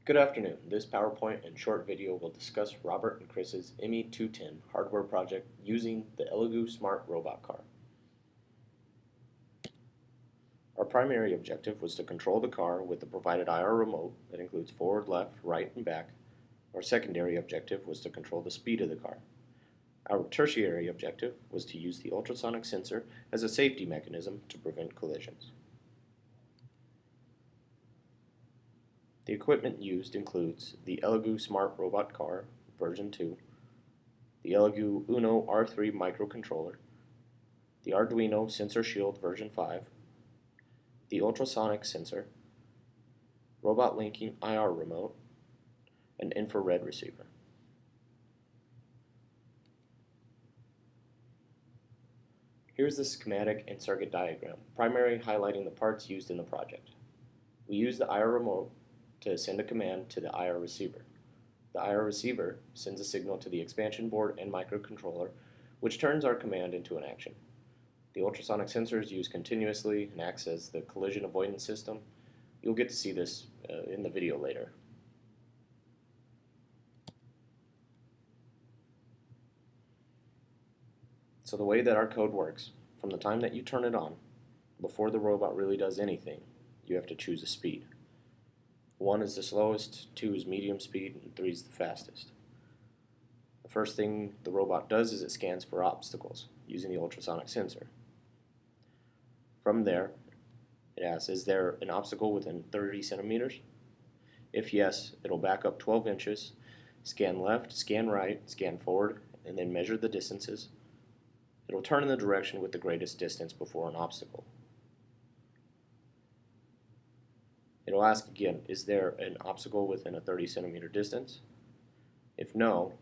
Good afternoon. This PowerPoint and short video will discuss Robert and Chris's ME210 hardware project using the Elegoo Smart Robot Car. Our primary objective was to control the car with the provided IR remote that includes forward, left, right, and back. Our secondary objective was to control the speed of the car. Our tertiary objective was to use the ultrasonic sensor as a safety mechanism to prevent collisions. The equipment used includes the Elegoo Smart Robot Car version 2, the Elegoo Uno R3 microcontroller, the Arduino Sensor Shield version 5, the ultrasonic sensor, robot linking IR remote, and infrared receiver. Here's the schematic and circuit diagram, primarily highlighting the parts used in the project. We use the IR remote to send a command to the IR receiver. The IR receiver sends a signal to the expansion board and microcontroller, which turns our command into an action. The ultrasonic sensor is used continuously and acts as the collision avoidance system. You'll get to see this in the video later. So the way that our code works, from the time that you turn it on, before the robot really does anything, you have to choose a speed. 1 is the slowest, 2 is medium speed, and 3 is the fastest. The first thing the robot does is it scans for obstacles using the ultrasonic sensor. From there, it asks, is there an obstacle within 30 centimeters? If yes, it'll back up 12 inches, scan left, scan right, scan forward, and then measure the distances. It'll turn in the direction with the greatest distance before an obstacle. It'll ask again, is there an obstacle within a 30 centimeter distance? If no,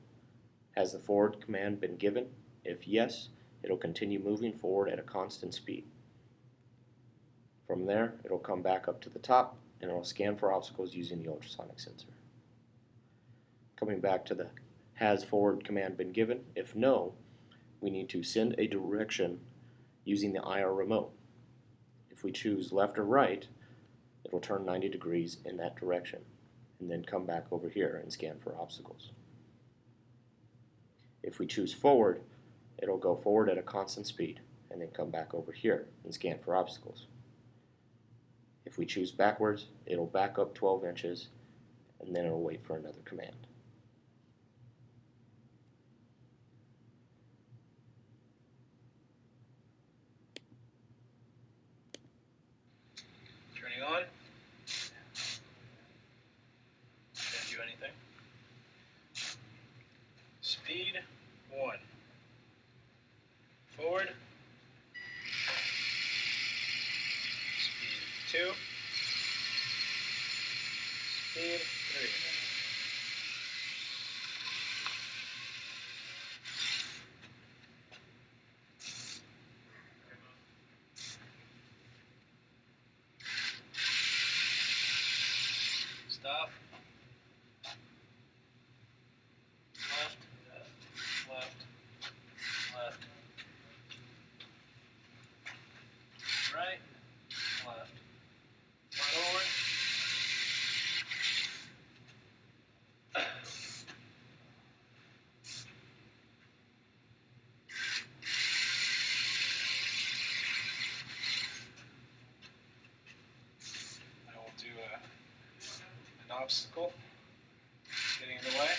has the forward command been given? If yes, it'll continue moving forward at a constant speed. From there, it'll come back up to the top and it'll scan for obstacles using the ultrasonic sensor. Coming back to the has forward command been given? If no, we need to send a direction using the IR remote. If we choose left or right, it will turn 90 degrees in that direction and then come back over here and scan for obstacles. If we choose forward, it'll go forward at a constant speed and then come back over here and scan for obstacles. If we choose backwards, it'll back up 12 inches and then it'll wait for another command. Turning on. Didn't do anything. Speed 1. Forward. Speed 2. Speed 3. Stop. Left, left, left. Right, left. Forward. I will do an obstacle getting in the way.